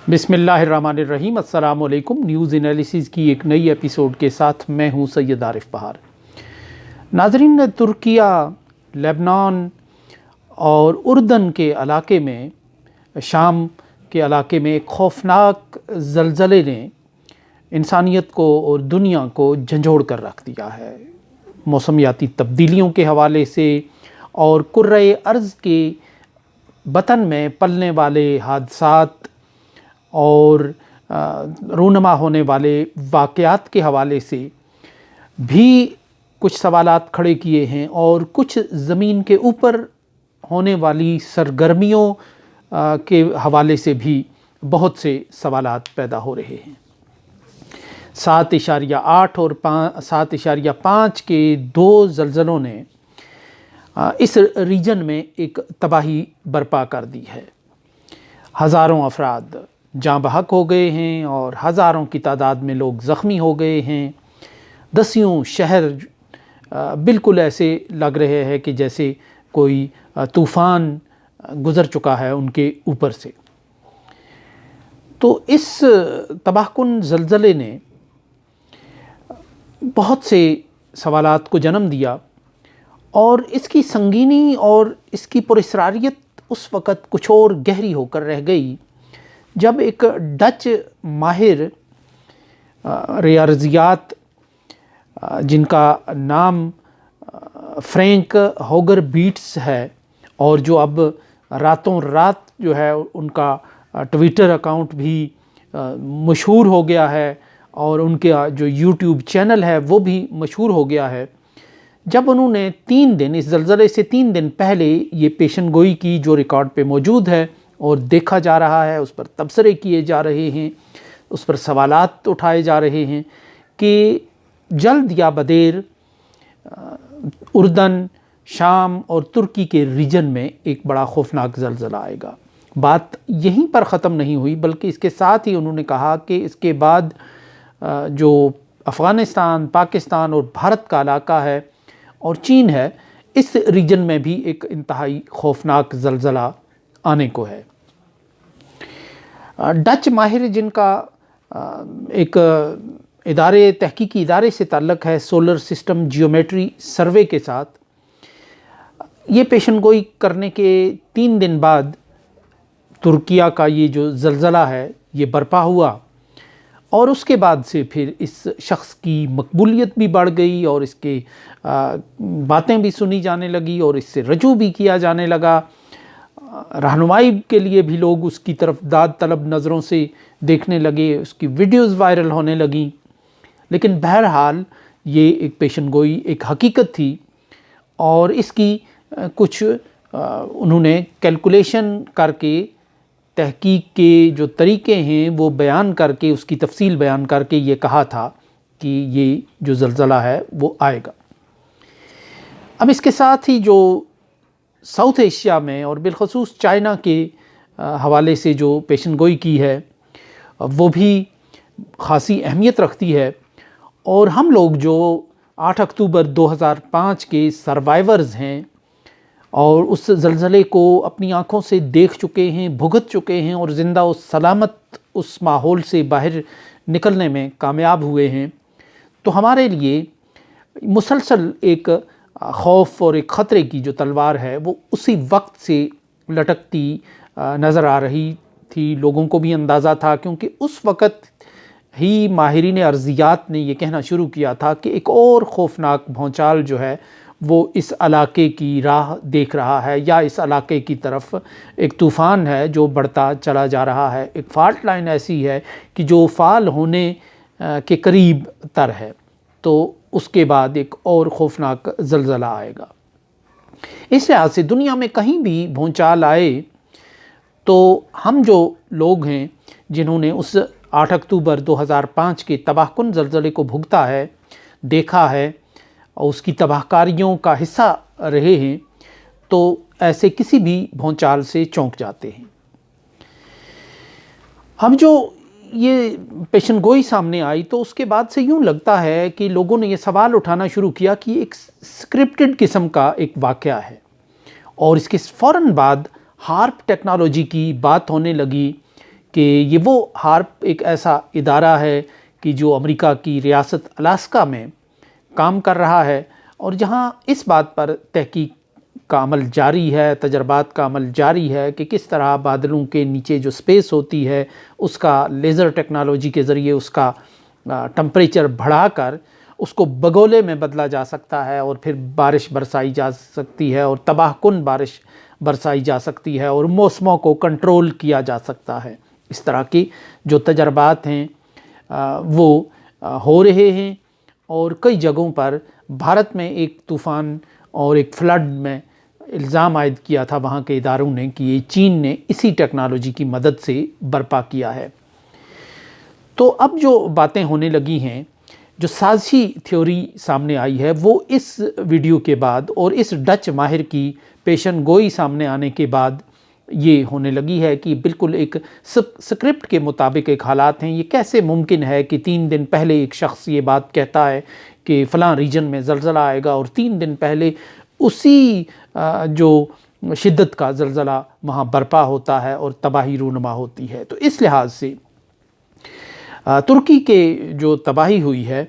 بسم اللہ الرحمن الرحیم۔ السلام علیکم۔ نیوز انالیسز کی ایک نئی ایپیسوڈ کے ساتھ میں ہوں سید عارف بہار۔ ناظرین، ترکیہ، لبنان اور اردن کے علاقے میں، شام کے علاقے میں ایک خوفناک زلزلے نے انسانیت کو اور دنیا کو جھنجھوڑ کر رکھ دیا ہے۔ موسمیاتی تبدیلیوں کے حوالے سے اور کرۂ ارض کے بطن میں پلنے والے حادثات اور رونما ہونے والے واقعات کے حوالے سے بھی کچھ سوالات کھڑے کیے ہیں، اور کچھ زمین کے اوپر ہونے والی سرگرمیوں کے حوالے سے بھی بہت سے سوالات پیدا ہو رہے ہیں۔ 7.8 اور 7.5 کے دو زلزلوں نے اس ریجن میں ایک تباہی برپا کر دی ہے۔ ہزاروں افراد جاں بحق ہو گئے ہیں اور ہزاروں کی تعداد میں لوگ زخمی ہو گئے ہیں۔ دسیوں شہر بالکل ایسے لگ رہے ہیں کہ جیسے کوئی طوفان گزر چکا ہے ان کے اوپر سے۔ تو اس تباہ کن زلزلے نے بہت سے سوالات کو جنم دیا، اور اس کی سنگینی اور اس کی پراسراریت اس وقت کچھ اور گہری ہو کر رہ گئی جب ایک ڈچ ماہر ریاضیات جن کا نام فرینک ہوگر بیٹس ہے، اور جو اب راتوں رات جو ہے ان کا ٹویٹر اکاؤنٹ بھی مشہور ہو گیا ہے، اور ان کے جو یوٹیوب چینل ہے وہ بھی مشہور ہو گیا ہے، جب انہوں نے 3 دن اس زلزلے سے 3 دن پہلے یہ پیشن گوئی کی جو ریکارڈ پہ موجود ہے اور دیکھا جا رہا ہے، اس پر تبصرے کیے جا رہے ہیں، اس پر سوالات اٹھائے جا رہے ہیں کہ جلد یا بدیر اردن، شام اور ترکی کے ریجن میں ایک بڑا خوفناک زلزلہ آئے گا۔ بات یہیں پر ختم نہیں ہوئی، بلکہ اس کے ساتھ ہی انہوں نے کہا کہ اس کے بعد جو افغانستان، پاکستان اور بھارت کا علاقہ ہے اور چین ہے، اس ریجن میں بھی ایک انتہائی خوفناک زلزلہ آنے کو ہے۔ ڈچ ماہر جن کا ایک تحقیقی ادارے سے تعلق ہے، سولر سسٹم جیومیٹری سروے کے ساتھ، یہ پیشن گوئی کرنے کے 3 دن بعد ترکیہ کا یہ جو زلزلہ ہے یہ برپا ہوا، اور اس کے بعد سے پھر اس شخص کی مقبولیت بھی بڑھ گئی، اور اس کے باتیں بھی سنی جانے لگی، اور اس سے رجوع بھی کیا جانے لگا۔ رہنمائی کے لیے بھی لوگ اس کی طرف داد طلب نظروں سے دیکھنے لگے، اس کی ویڈیوز وائرل ہونے لگیں۔ لیکن بہرحال یہ ایک پیشن گوئی ایک حقیقت تھی، اور اس کی کچھ انہوں نے کیلکولیشن کر کے، تحقیق کے جو طریقے ہیں وہ بیان کر کے، اس کی تفصیل بیان کر کے یہ کہا تھا کہ یہ جو زلزلہ ہے وہ آئے گا۔ اب اس کے ساتھ ہی جو ساؤتھ ایشیا میں اور بالخصوص چائنا کے حوالے سے جو پیشن گوئی کی ہے وہ بھی خاصی اہمیت رکھتی ہے، اور ہم لوگ جو 8 اکتوبر 2005 کے سروائیورز ہیں اور اس زلزلے کو اپنی آنکھوں سے دیکھ چکے ہیں، بھگت چکے ہیں، اور زندہ و سلامت اس ماحول سے باہر نکلنے میں کامیاب ہوئے ہیں، تو ہمارے لیے مسلسل ایک خوف اور ایک خطرے کی جو تلوار ہے وہ اسی وقت سے لٹکتی نظر آ رہی تھی۔ لوگوں کو بھی اندازہ تھا، کیونکہ اس وقت ہی ماہرین ارضیات نے یہ کہنا شروع کیا تھا کہ ایک اور خوفناک بھونچال جو ہے وہ اس علاقے کی راہ دیکھ رہا ہے، یا اس علاقے کی طرف ایک طوفان ہے جو بڑھتا چلا جا رہا ہے۔ ایک فالٹ لائن ایسی ہے کہ جو فعال ہونے کے قریب تر ہے، تو اس کے بعد ایک اور خوفناک زلزلہ آئے گا۔ اس لحاظ سے دنیا میں کہیں بھی بھونچال آئے تو ہم جو لوگ ہیں جنہوں نے اس 8 اکتوبر 2005 کے تباہ کن زلزلے کو بھگتا ہے، دیکھا ہے، اور اس کی تباہ کاریوں کا حصہ رہے ہیں، تو ایسے کسی بھی بھونچال سے چونک جاتے ہیں۔ اب جو یہ پیشن گوئی سامنے آئی تو اس کے بعد سے یوں لگتا ہے کہ لوگوں نے یہ سوال اٹھانا شروع کیا کہ ایک اسکرپٹڈ قسم کا ایک واقعہ ہے، اور اس کے فوراً بعد ہارپ ٹیکنالوجی کی بات ہونے لگی کہ یہ وہ ہارپ ایک ایسا ادارہ ہے کہ جو امریکہ کی ریاست الاسکا میں کام کر رہا ہے، اور جہاں اس بات پر تحقیق کا عمل جاری ہے، تجربات کا عمل جاری ہے کہ کس طرح بادلوں کے نیچے جو سپیس ہوتی ہے اس کا لیزر ٹیکنالوجی کے ذریعے اس کا ٹمپریچر بڑھا کر اس کو بگولے میں بدلا جا سکتا ہے، اور پھر بارش برسائی جا سکتی ہے، اور تباہ کن بارش برسائی جا سکتی ہے، اور موسموں کو کنٹرول کیا جا سکتا ہے۔ اس طرح کی جو تجربات ہیں وہ ہو رہے ہیں، اور کئی جگہوں پر بھارت میں ایک طوفان اور ایک فلڈ میں الزام عائد کیا تھا وہاں کے اداروں نے کہ یہ چین نے اسی ٹیکنالوجی کی مدد سے برپا کیا ہے۔ تو اب جو باتیں ہونے لگی ہیں، جو سازشی تھیوری سامنے آئی ہے، وہ اس ویڈیو کے بعد اور اس ڈچ ماہر کی پیشن گوئی سامنے آنے کے بعد یہ ہونے لگی ہے کہ بالکل ایک سکرپٹ کے مطابق ایک حالات ہیں۔ یہ کیسے ممکن ہے کہ 3 دن پہلے ایک شخص یہ بات کہتا ہے کہ فلاں ریجن میں زلزلہ آئے گا، اور 3 دن پہلے اسی جو شدت کا زلزلہ وہاں برپا ہوتا ہے اور تباہی رونما ہوتی ہے۔ تو اس لحاظ سے ترکی کے جو تباہی ہوئی ہے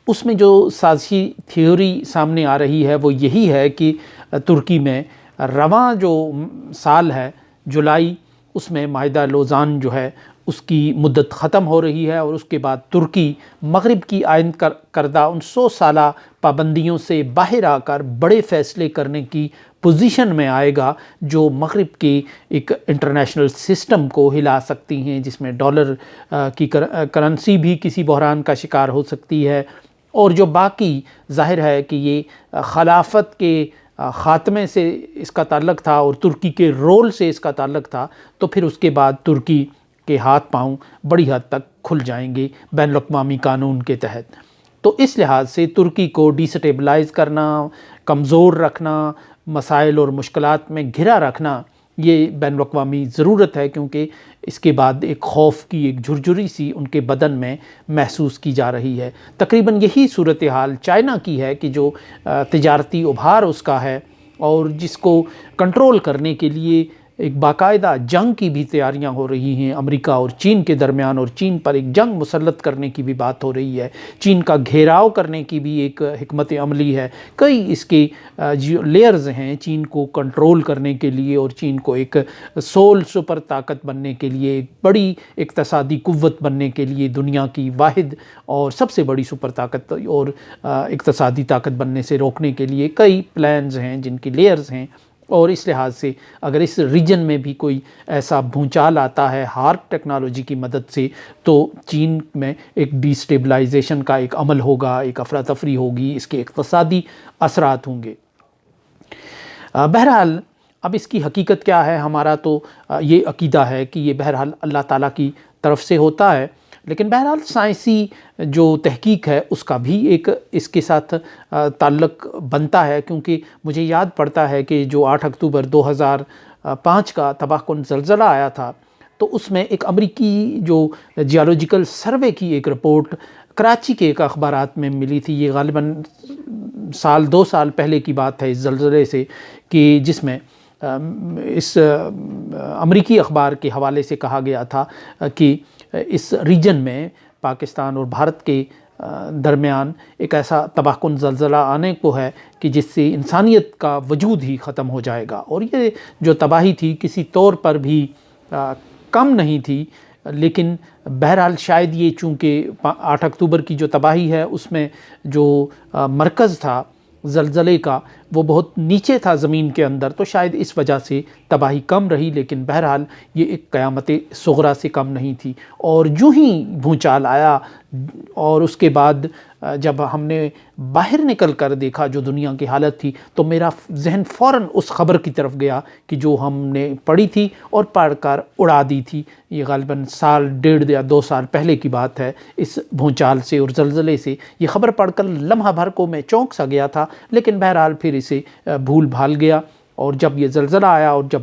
اس میں جو سازشی تھیوری سامنے آ رہی ہے وہ یہی ہے کہ ترکی میں رواں جو سال ہے جولائی، اس میں معاہدہ لوزان جو ہے اس کی مدت ختم ہو رہی ہے، اور اس کے بعد ترکی مغرب کی عائد کردہ ان 100 سالہ پابندیوں سے باہر آ کر بڑے فیصلے کرنے کی پوزیشن میں آئے گا جو مغرب کے ایک انٹرنیشنل سسٹم کو ہلا سکتی ہیں، جس میں ڈالر کی کرنسی بھی کسی بحران کا شکار ہو سکتی ہے، اور جو باقی ظاہر ہے کہ یہ خلافت کے خاتمے سے اس کا تعلق تھا اور ترکی کے رول سے اس کا تعلق تھا، تو پھر اس کے بعد ترکی کے ہاتھ پاؤں بڑی حد تک کھل جائیں گے بین الاقوامی قانون کے تحت۔ تو اس لحاظ سے ترکی کو ڈی سٹیبلائز کرنا، کمزور رکھنا، مسائل اور مشکلات میں گھرا رکھنا، یہ بین الاقوامی ضرورت ہے، کیونکہ اس کے بعد ایک خوف کی ایک جھرجھری سی ان کے بدن میں محسوس کی جا رہی ہے۔ تقریباً یہی صورتحال چائنا کی ہے کہ جو تجارتی ابھار اس کا ہے، اور جس کو کنٹرول کرنے کے لیے ایک باقاعدہ جنگ کی بھی تیاریاں ہو رہی ہیں امریکہ اور چین کے درمیان، اور چین پر ایک جنگ مسلط کرنے کی بھی بات ہو رہی ہے، چین کا گھیراؤ کرنے کی بھی ایک حکمت عملی ہے۔ کئی اس کے جو لیئرز ہیں چین کو کنٹرول کرنے کے لیے، اور چین کو ایک سول سپر طاقت بننے کے لیے، ایک بڑی اقتصادی قوت بننے کے لیے، دنیا کی واحد اور سب سے بڑی سپر طاقت اور اقتصادی طاقت بننے سے روکنے کے لیے کئی پلانز ہیں جن کی لیئرز ہیں۔ اور اس لحاظ سے اگر اس ریجن میں بھی کوئی ایسا بھونچال آتا ہے ہارپ ٹیکنالوجی کی مدد سے، تو چین میں ایک ڈی سٹیبلائزیشن کا ایک عمل ہوگا، ایک افراتفری ہوگی، اس کے اقتصادی اثرات ہوں گے۔ بہرحال اب اس کی حقیقت کیا ہے؟ ہمارا تو یہ عقیدہ ہے کہ یہ بہرحال اللہ تعالیٰ کی طرف سے ہوتا ہے، لیکن بہرحال سائنسی جو تحقیق ہے اس کا بھی ایک اس کے ساتھ تعلق بنتا ہے، کیونکہ مجھے یاد پڑتا ہے کہ جو 8 اکتوبر 2005 کا تباہ کن زلزلہ آیا تھا، تو اس میں ایک امریکی جو جیولوجیکل سروے کی ایک رپورٹ کراچی کے ایک اخبارات میں ملی تھی۔ یہ غالباً 2 سال پہلے کی بات ہے اس زلزلے سے، کہ جس میں اس امریکی اخبار کے حوالے سے کہا گیا تھا کہ اس ریجن میں پاکستان اور بھارت کے درمیان ایک ایسا تباہ کن زلزلہ آنے کو ہے کہ جس سے انسانیت کا وجود ہی ختم ہو جائے گا، اور یہ جو تباہی تھی کسی طور پر بھی کم نہیں تھی، لیکن بہرحال شاید یہ چونکہ 8 اکتوبر کی جو تباہی ہے اس میں جو مرکز تھا زلزلے کا وہ بہت نیچے تھا زمین کے اندر، تو شاید اس وجہ سے تباہی کم رہی، لیکن بہرحال یہ ایک قیامت صغریٰ سے کم نہیں تھی۔ اور جو ہی بھونچال آیا اور اس کے بعد جب ہم نے باہر نکل کر دیکھا جو دنیا کی حالت تھی، تو میرا ذہن فوراً اس خبر کی طرف گیا کہ جو ہم نے پڑھی تھی اور پڑھ کر اڑا دی تھی۔ یہ غالباً 1.5 یا 2 سال پہلے کی بات ہے، اس بھونچال سے اور زلزلے سے۔ یہ خبر پڑھ کر لمحہ بھر کو میں چونک سا گیا تھا، لیکن بہرحال پھر اسے بھول بھال گیا، اور جب یہ زلزلہ آیا اور جب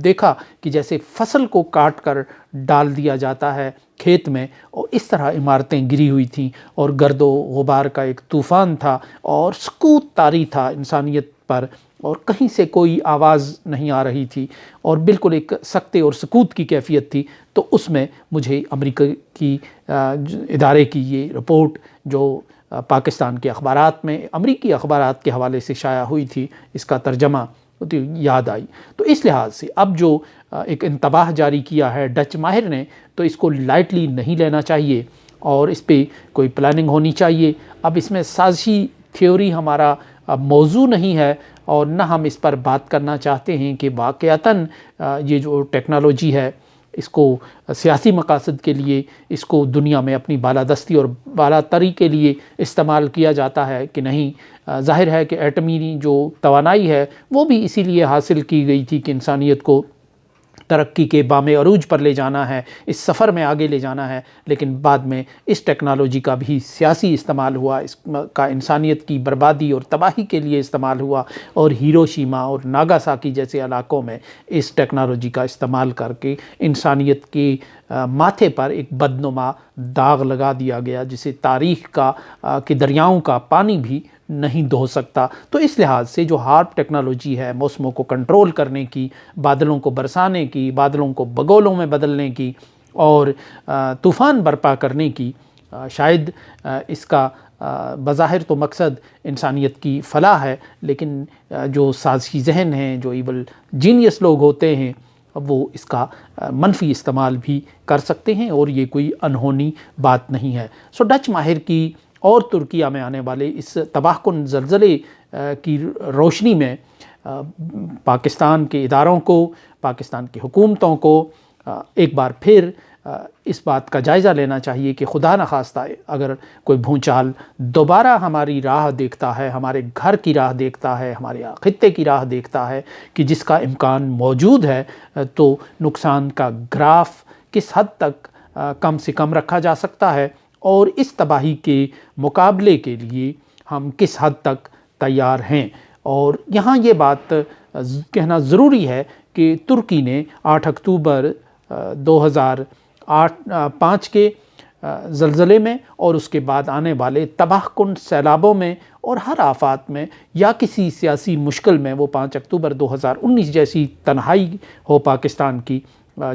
دیکھا کہ جیسے فصل کو کاٹ کر ڈال دیا جاتا ہے کھیت میں، اور اس طرح عمارتیں گری ہوئی تھیں، اور گرد و غبار کا ایک طوفان تھا، اور سکوت طاری تھا انسانیت پر، اور کہیں سے کوئی آواز نہیں آ رہی تھی اور بالکل ایک سکتے اور سکوت کی کیفیت تھی، تو اس میں مجھے امریکہ کی ادارے کی یہ رپورٹ جو پاکستان کے اخبارات میں، امریکی اخبارات کے حوالے سے شائع ہوئی تھی، اس کا ترجمہ یاد آئی۔ تو اس لحاظ سے اب جو ایک انتباہ جاری کیا ہے ڈچ ماہر نے، تو اس کو لائٹلی نہیں لینا چاہیے اور اس پہ کوئی پلاننگ ہونی چاہیے۔ اب اس میں سازشی تھیوری ہمارا موضوع نہیں ہے اور نہ ہم اس پر بات کرنا چاہتے ہیں کہ واقعتاً یہ جو ٹیکنالوجی ہے اس کو سیاسی مقاصد کے لیے، اس کو دنیا میں اپنی بالادستی اور بالاتری کے لیے استعمال کیا جاتا ہے کہ نہیں۔ ظاہر ہے کہ ایٹمی جو توانائی ہے وہ بھی اسی لیے حاصل کی گئی تھی کہ انسانیت کو ترقی کے بام عروج پر لے جانا ہے، اس سفر میں آگے لے جانا ہے، لیکن بعد میں اس ٹیکنالوجی کا بھی سیاسی استعمال ہوا، اس کا انسانیت کی بربادی اور تباہی کے لیے استعمال ہوا، اور ہیروشیما اور ناگاساکی جیسے علاقوں میں اس ٹیکنالوجی کا استعمال کر کے انسانیت کے ماتھے پر ایک بدنما داغ لگا دیا گیا، جسے تاریخ کا کہ دریاؤں کا پانی بھی نہیں دھو سکتا۔ تو اس لحاظ سے جو ہارپ ٹیکنالوجی ہے موسموں کو کنٹرول کرنے کی، بادلوں کو برسانے کی، بادلوں کو بگولوں میں بدلنے کی اور طوفان برپا کرنے کی، شاید اس کا بظاہر تو مقصد انسانیت کی فلاح ہے، لیکن جو سازشی ذہن ہیں، جو ایول جینیس لوگ ہوتے ہیں، وہ اس کا منفی استعمال بھی کر سکتے ہیں اور یہ کوئی انہونی بات نہیں ہے۔ سو ڈچ ماہر کی اور ترکیہ میں آنے والے اس تباہ کن زلزلے کی روشنی میں پاکستان کے اداروں کو، پاکستان کی حکومتوں کو ایک بار پھر اس بات کا جائزہ لینا چاہیے کہ خدا نخواستہ اگر کوئی بھونچال دوبارہ ہماری راہ دیکھتا ہے، ہمارے گھر کی راہ دیکھتا ہے، ہمارے خطے کی راہ دیکھتا ہے کہ جس کا امکان موجود ہے، تو نقصان کا گراف کس حد تک کم سے کم رکھا جا سکتا ہے اور اس تباہی کے مقابلے کے لیے ہم کس حد تک تیار ہیں۔ اور یہاں یہ بات کہنا ضروری ہے کہ ترکی نے 8 اکتوبر 2005 کے زلزلے میں اور اس کے بعد آنے والے تباہ کن سیلابوں میں اور ہر آفات میں یا کسی سیاسی مشکل میں، وہ 5 اکتوبر 2019 جیسی تنہائی ہو پاکستان کی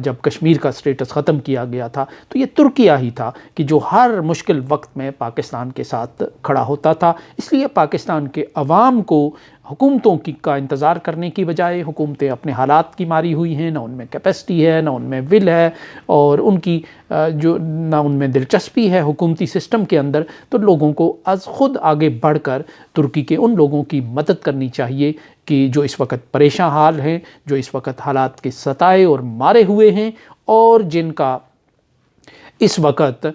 جب کشمیر کا سٹیٹس ختم کیا گیا تھا، تو یہ ترکیہ ہی تھا کہ جو ہر مشکل وقت میں پاکستان کے ساتھ کھڑا ہوتا تھا۔ اس لیے پاکستان کے عوام کو حکومتوں کا انتظار کرنے کی بجائے، حکومتیں اپنے حالات کی ماری ہوئی ہیں، نہ ان میں کیپیسٹی ہے، نہ ان میں ول ہے، اور ان کی نہ ان میں دلچسپی ہے حکومتی سسٹم کے اندر، تو لوگوں کو از خود آگے بڑھ کر ترکی کے ان لوگوں کی مدد کرنی چاہیے کہ جو اس وقت پریشان حال ہیں، جو اس وقت حالات کے ستائے اور مارے ہوئے ہیں، اور جن کا اس وقت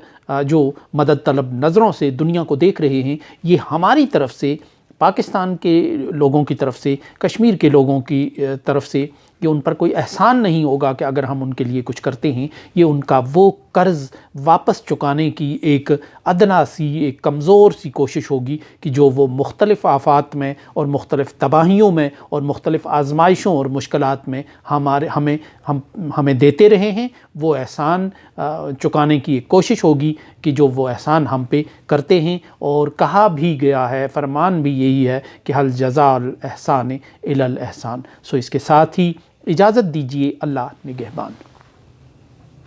جو مدد طلب نظروں سے دنیا کو دیکھ رہے ہیں، یہ ہماری طرف سے، پاکستان کے لوگوں کی طرف سے، کشمیر کے لوگوں کی طرف سے، یہ ان پر کوئی احسان نہیں ہوگا کہ اگر ہم ان کے لیے کچھ کرتے ہیں، یہ ان کا وہ قرض واپس چکانے کی ایک ادنا سی، ایک کمزور سی کوشش ہوگی کہ جو وہ مختلف آفات میں اور مختلف تباہیوں میں اور مختلف آزمائشوں اور مشکلات میں ہمیں دیتے رہے ہیں، وہ احسان چکانے کی ایک کوشش ہوگی کہ جو وہ احسان ہم پہ کرتے ہیں۔ اور کہا بھی گیا ہے، فرمان بھی یہی ہے کہ حل جزاء الاحسان الی الاحسان۔ سو اس کے ساتھ ہی اجازت دیجیے، اللہ نگہبان۔